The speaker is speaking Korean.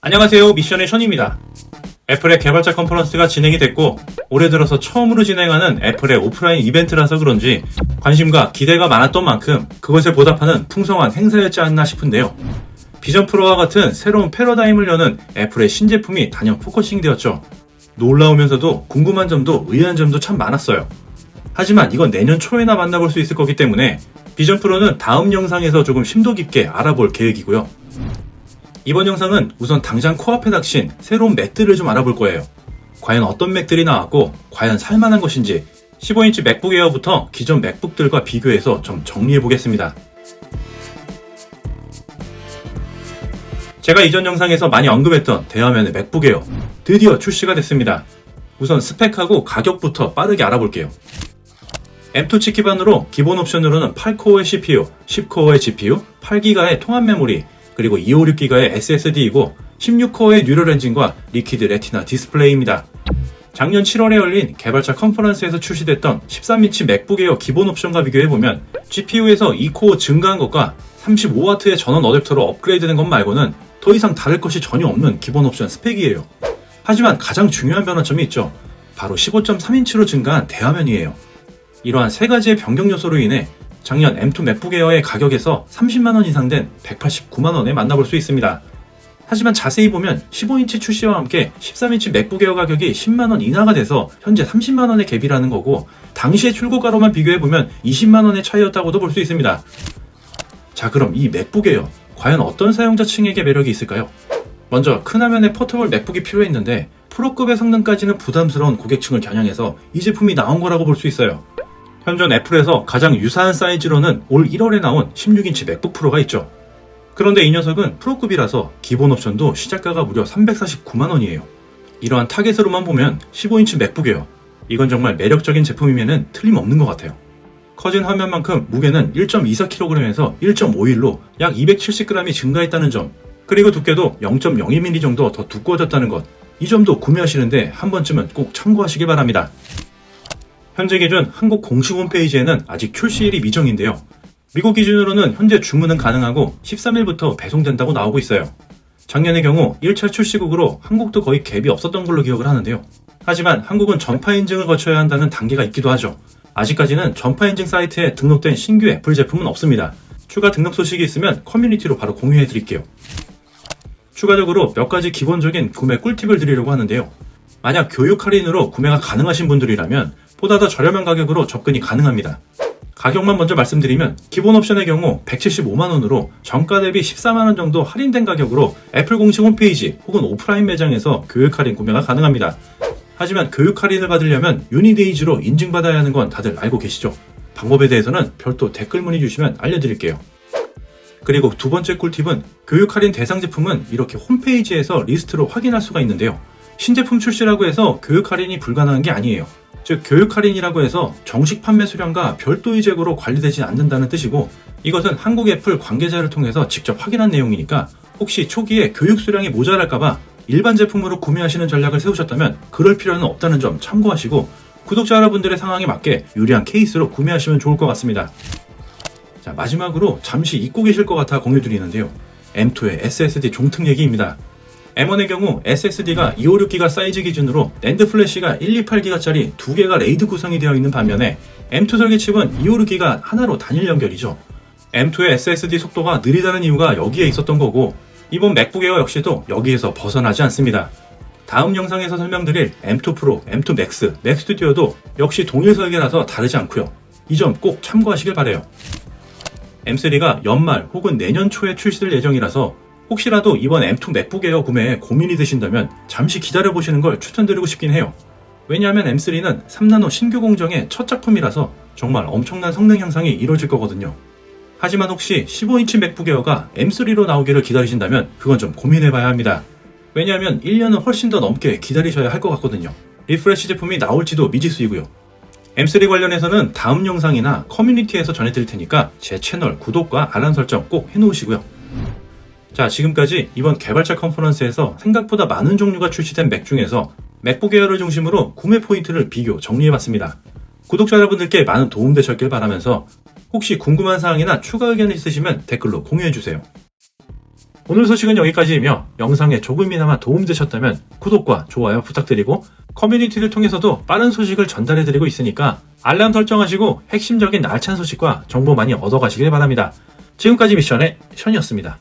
안녕하세요, 미션의 션입니다. 애플의 개발자 컨퍼런스가 진행이 됐고 올해 들어서 처음으로 진행하는 애플의 오프라인 이벤트라서 그런지 관심과 기대가 많았던 만큼 그것에 보답하는 풍성한 행사였지 않나 싶은데요. 비전 프로와 같은 새로운 패러다임을 여는 애플의 신제품이 단연 포커싱 되었죠. 놀라우면서도 궁금한 점도 의아한 점도 참 많았어요. 하지만 이건 내년 초에나 만나볼 수 있을 거기 때문에 비전 프로는 다음 영상에서 조금 심도 깊게 알아볼 계획이고요. 이번 영상은 우선 당장 코앞에 닥친 새로운 맥들을 좀 알아볼 거예요. 과연 어떤 맥들이 나왔고 과연 살만한 것인지 15인치 맥북 에어부터 기존 맥북들과 비교해서 좀 정리해 보겠습니다. 제가 이전 영상에서 많이 언급했던 대화면의 맥북 에어 드디어 출시가 됐습니다. 우선 스펙하고 가격부터 빠르게 알아볼게요. M2 칩 기반으로 기본 옵션으로는 8코어의 CPU, 10코어의 GPU, 8기가의 통합 메모리, 그리고 256기가의 SSD이고 16코어의 뉴럴 엔진과 리퀴드 레티나 디스플레이입니다. 작년 7월에 열린 개발자 컨퍼런스에서 출시됐던 13인치 맥북 에어 기본 옵션과 비교해보면 GPU에서 2코어 증가한 것과 35W의 전원 어댑터로 업그레이드된 것 말고는 더 이상 다를 것이 전혀 없는 기본 옵션 스펙이에요. 하지만 가장 중요한 변화점이 있죠. 바로 15.3인치로 증가한 대화면이에요. 이러한 세 가지의 변경 요소로 인해 작년 M2 맥북 에어의 가격에서 30만원 이상 된 189만원에 만나볼 수 있습니다. 하지만 자세히 보면 15인치 출시와 함께 13인치 맥북 에어 가격이 10만원 인하가 돼서 현재 30만원의 갭이라는 거고 당시의 출고가로만 비교해보면 20만원의 차이였다고도 볼 수 있습니다. 자, 그럼 이 맥북 에어 과연 어떤 사용자층에게 매력이 있을까요? 먼저 큰 화면의 포터블 맥북이 필요했는데 프로급의 성능까지는 부담스러운 고객층을 겨냥해서 이 제품이 나온 거라고 볼 수 있어요. 현존 애플에서 가장 유사한 사이즈로는 올 1월에 나온 16인치 맥북 프로가 있죠. 그런데 이 녀석은 프로급이라서 기본 옵션도 시작가가 무려 349만원이에요. 이러한 타겟으로만 보면 15인치 맥북 에어, 이건 정말 매력적인 제품이면 틀림없는 것 같아요. 커진 화면만큼 무게는 1.24kg에서 1.51로 약 270g이 증가했다는 점, 그리고 두께도 0.02mm 정도 더 두꺼워졌다는 것, 이 점도 구매하시는데 한 번쯤은 꼭 참고하시기 바랍니다. 현재 기준 한국 공식 홈페이지에는 아직 출시일이 미정인데요. 미국 기준으로는 현재 주문은 가능하고 13일부터 배송된다고 나오고 있어요. 작년의 경우 1차 출시국으로 한국도 거의 갭이 없었던 걸로 기억을 하는데요. 하지만 한국은 전파 인증을 거쳐야 한다는 단계가 있기도 하죠. 아직까지는 전파 인증 사이트에 등록된 신규 애플 제품은 없습니다. 추가 등록 소식이 있으면 커뮤니티로 바로 공유해 드릴게요. 추가적으로 몇 가지 기본적인 구매 꿀팁을 드리려고 하는데요. 만약 교육 할인으로 구매가 가능하신 분들이라면 보다 더 저렴한 가격으로 접근이 가능합니다. 가격만 먼저 말씀드리면 기본 옵션의 경우 175만원으로 정가 대비 14만원 정도 할인된 가격으로 애플 공식 홈페이지 혹은 오프라인 매장에서 교육 할인 구매가 가능합니다. 하지만 교육 할인을 받으려면 유니데이즈로 인증받아야 하는 건 다들 알고 계시죠? 방법에 대해서는 별도 댓글 문의 주시면 알려드릴게요. 그리고 두 번째 꿀팁은 교육 할인 대상 제품은 이렇게 홈페이지에서 리스트로 확인할 수가 있는데요. 신제품 출시라고 해서 교육 할인이 불가능한 게 아니에요. 즉 교육 할인이라고 해서 정식 판매 수량과 별도의 재고로 관리되지 않는다는 뜻이고 이것은 한국 애플 관계자를 통해서 직접 확인한 내용이니까 혹시 초기에 교육 수량이 모자랄까봐 일반 제품으로 구매하시는 전략을 세우셨다면 그럴 필요는 없다는 점 참고하시고 구독자 여러분들의 상황에 맞게 유리한 케이스로 구매하시면 좋을 것 같습니다. 자, 마지막으로 잠시 잊고 계실 것 같아 공유드리는데요. M2의 SSD 종특 얘기입니다. M1의 경우 SSD가 256기가 사이즈 기준으로 낸드 플래시가 128기가짜리 2개가 레이드 구성이 되어 있는 반면에 M2 설계칩은 256기가 하나로 단일 연결이죠. M2의 SSD 속도가 느리다는 이유가 여기에 있었던 거고 이번 맥북 에어 역시도 여기에서 벗어나지 않습니다. 다음 영상에서 설명드릴 M2 프로, M2 맥스, 맥 스튜디오도 역시 동일 설계라서 다르지 않고요. 이 점 꼭 참고하시길 바래요. M3가 연말 혹은 내년 초에 출시될 예정이라서 혹시라도 이번 M2 맥북 에어 구매에 고민이 되신다면 잠시 기다려보시는 걸 추천드리고 싶긴 해요. 왜냐하면 M3는 3나노 신규 공정의 첫 작품이라서 정말 엄청난 성능 향상이 이루어질 거거든요. 하지만 혹시 15인치 맥북 에어가 M3로 나오기를 기다리신다면 그건 좀 고민해봐야 합니다. 왜냐하면 1년은 훨씬 더 넘게 기다리셔야 할 것 같거든요. 리프레시 제품이 나올지도 미지수이고요. M3 관련해서는 다음 영상이나 커뮤니티에서 전해드릴 테니까 제 채널 구독과 알람 설정 꼭 해놓으시고요. 자, 지금까지 이번 개발자 컨퍼런스에서 생각보다 많은 종류가 출시된 맥 중에서 맥북 에어를 중심으로 구매 포인트를 비교 정리해봤습니다. 구독자 여러분들께 많은 도움 되셨길 바라면서 혹시 궁금한 사항이나 추가 의견 있으시면 댓글로 공유해주세요. 오늘 소식은 여기까지이며 영상에 조금이나마 도움되셨다면 구독과 좋아요 부탁드리고 커뮤니티를 통해서도 빠른 소식을 전달해드리고 있으니까 알람 설정하시고 핵심적인 알찬 소식과 정보 많이 얻어가시길 바랍니다. 지금까지 미션의 션이었습니다.